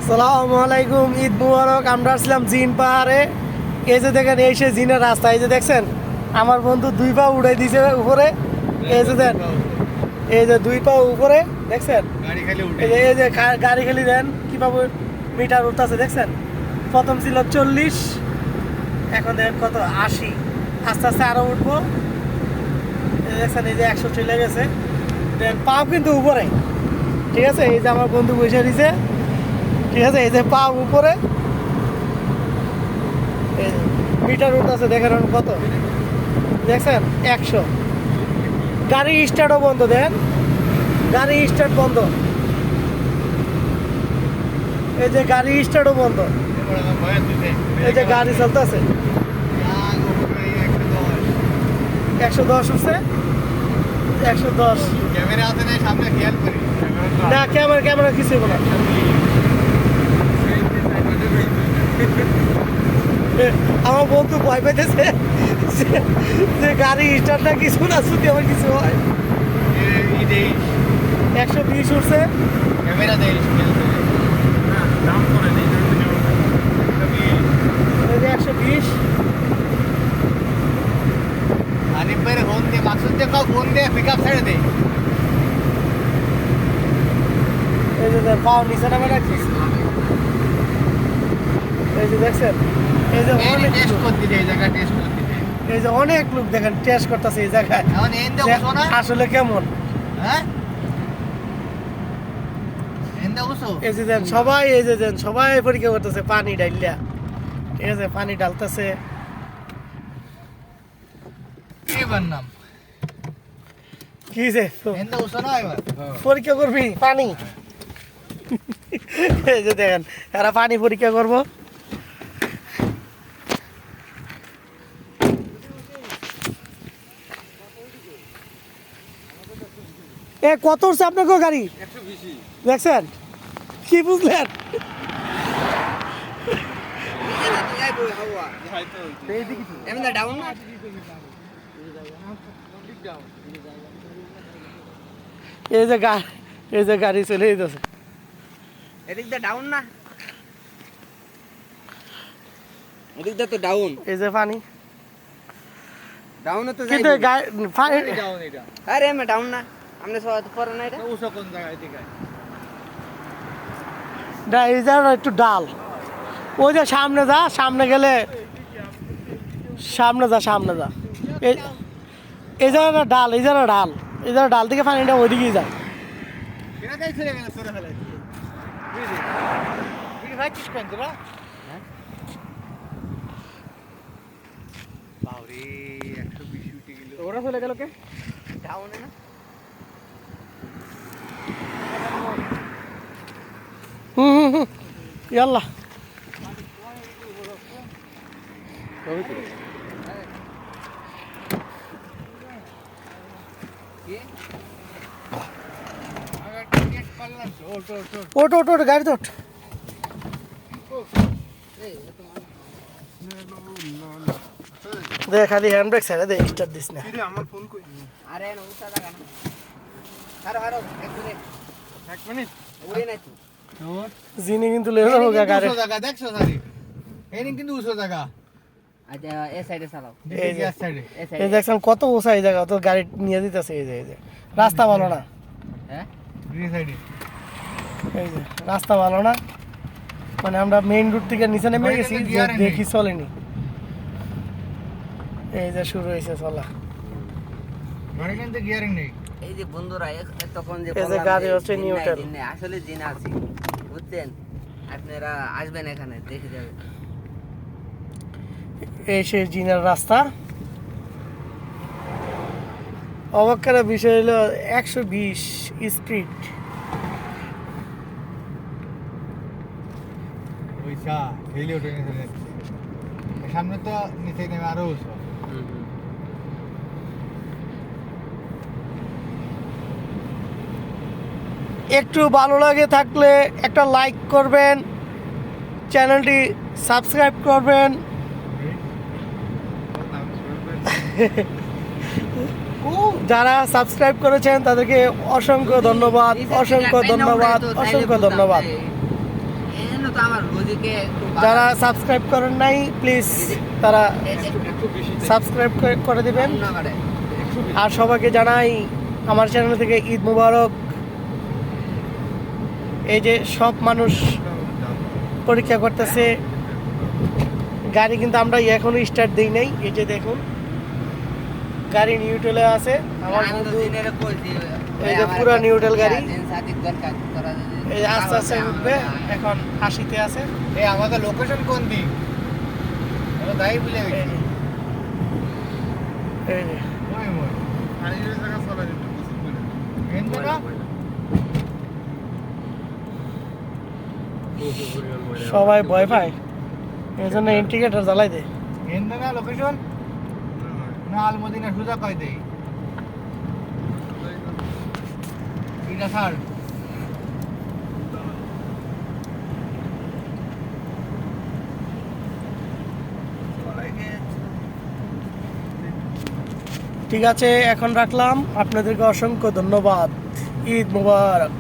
আসসালামু আলাইকুম, ঈদ মুবারক। আমরা আসলাম জিন পাহাড়ে। এই যে দেখেন, এই সে জিনের রাস্তা। এই যে দেখছেন, আমার বন্ধু 2 পা উড়াই দিয়েছে উপরে। এই যে দেন, এই যে 2 পা উপরে দেখছেন। এই যে গাড়ি খালি দেন কিভাবে মিটার উঠতেছে দেখছেন। প্রথম ছিল 40, এখন দেখেন কত 80। আস্তে আস্তে আরো উঠবো। এই দেখছেন, এই যে 100 চলে গেছে। দেন পাও কিন্তু উপরে, ঠিক আছে। এই যে আমার বন্ধু বসে দিছে, ঠিক আছে। এই যে পা উপরে, মিটার উঠতেছে দেখেন কত দেখছেন, 100। গাড়ি স্টার্টও বন্ধ, দেন গাড়ি স্টার্ট বন্ধ। এই যে গাড়ি স্টার্টও বন্ধ, এই যে গাড়ি চলতেছে। 110 উঠছে, 110। ক্যামেরা আছে না সামনে, খেয়াল করি না, ক্যামেরা কিছু না। আমার বন্ধু ভয় পেতেছে যে গাড়ি স্টার্টটা কিছু না, শুধু আমার কিছু হয়। 120 উঠছে, ক্যামেরা দেয় দাম করে নেই। এই যে 120। আনিফ ভাইয়ের ফোন দিয়ে, মাকসুদ দিয়ে কাউ ফোন দিয়ে পিক আপ ছেড়ে দেয়। এই যে পাও নিচে নামে রাখছিস, এই যে দেখছেন। এই যে অনেক টেস্ট করতে দেয়, এই জায়গা টেস্ট করতে দেয়। এই যে অনেক লোক দেখেন টেস্ট করতেছে এই জায়গায়, এখন এন্দে উঠো না, আসলে কেমন। হ্যাঁ এন্দে উঠো। এই যে দেন সবাই, এই যে দেন সবাই পরীক্ষা করতেছে পানি ডাইলিয়া, ঠিক আছে। পানি ডালতেছে। এবার নাম কি যে এন্দে উঠো না এবার। পরীক্ষা করবি পানি। এই যে দেখেন, এরা পানি পরীক্ষা করবো। এ কত উঠছে আপনাকে গাড়ি? 120 দেখছেন, কি বুঝলেন? এমনি ডাউন না, এই যে গাড়ি চলে যেতেছে। এদিক দিয়ে ডাউন না, এদিক দিয়ে তো ডাউন। এই যে পানি, ডাউন তো কিন্তু পানি ডাউন এটা। আরে আমি ডাউন না, আমরা সবাই তো পরে না এটা। উঠো কোন জায়গায় থেকে? এই জায়গাটা একটু ডাল। ওই যে সামনে যা, সামনে গেলে সামনে যা। এই জায়গাটা ডাল, এই জায়গাটা ডাল, এই জায়গাটা ডাল থেকে পানিটা ওইদিকেই যায়। কেনা যাই ছেড়ে গেল সরে ফেলে বুঝলি কি ভাই কিস কোন তোরা বাউরে 120 উঠে গেল। ওরা চলে গেল কে? ডাউনে না, হুম ইয়াল্লা। ওট গাড়ি তোট। দে খালি হ্যান্ড ব্রেক ছেড়ে দে, স্টার্ট দিস না। আমার ফোন কই? আরে না উঠা লাগা না, হারো এক মিনিট উড়ে নাই তো। জিনি কিন্তু লেভেল হোগা গাড়ি। জায়গা দেখছো সারি এনি কিন্তু উঁচু জায়গা। আচ্ছা এ সাইডে চালাও, এই যে সাইডে এই দেখছেন কত উঁচা এই জায়গা, তো গাড়ি নিয়ে দিতেছে। এই যে রাস্তা ভালো না, হ্যাঁ এই সাইডে এই যে রাস্তা ভালো না, মানে আমরা মেইন রুট থেকে নিচে নেমে গেছি, দেখি চলেনি। এই যে শুরু হয়েছে চলা। গাড়ি কিন্তু গিয়ারিং নেই। এই যে বন্ধুরা তখন যে এই যে বললাম গাড়ি যে হচ্ছে জিন নাই, নিউট্রাল। জিন নাই, আসলে জিন আছে বুঝছেন, আপনারা আসবেন এখানে দেখে যাবেন। এই সেই জিনের রাস্তা। অবাক করার বিষয় হলো 120 স্পিড। ওইসা ফেলে ওঠে নিচে, সামনে তো নিচে নেমে আরো উঁচু। একটু ভালো লাগে থাকলে একটা লাইক করবেন, চ্যানেলটি সাবস্ক্রাইব করবেন। যারা সাবস্ক্রাইব করেছেন তাদেরকে অসংখ্য ধন্যবাদ, অসংখ্য ধন্যবাদ, অসংখ্য ধন্যবাদ। তো আমার রোজিকে একটু যারা সাবস্ক্রাইব করেন নাই প্লিজ তারা সাবস্ক্রাইব করে দিবেন। না করে আর সবাইকে জানাই আমার চ্যানেল থেকে ঈদ মুবারক। এই যে সব মানুষ পরীক্ষা করতেছে গাড়ি, কিন্তু আমরা এখনো স্টার্ট দিই নাই। এই যে দেখুন গাড়ি নিউট্রালে আছে। আমার আমি তো বন্ধু দিনের কইছি এই যে পুরা নিউট্রাল গাড়ি, সাদিক দরকার তোরা যদি এই যে আস্তে আস্তে উঠবে, এখন 80-তে আছে। এই আমাদের লোকেশন কোন দিক? আমরা তাই ভুলে এই গেছি। যে, এই যে। ওই মোর আর এই জায়গা চলা যেত পছন্দ করে এন্ড না সবাই ভয় পায়, এই জন্য ইন্ডিকেটর জ্বালাই দেয়। এন্ড না লোকেশন না আলমদিনা সুজা কই দেই এটা স্যার ঠিক আছে, এখন রাখলাম। আপনাদেরকে অসংখ্য ধন্যবাদ। ঈদ মুবারক।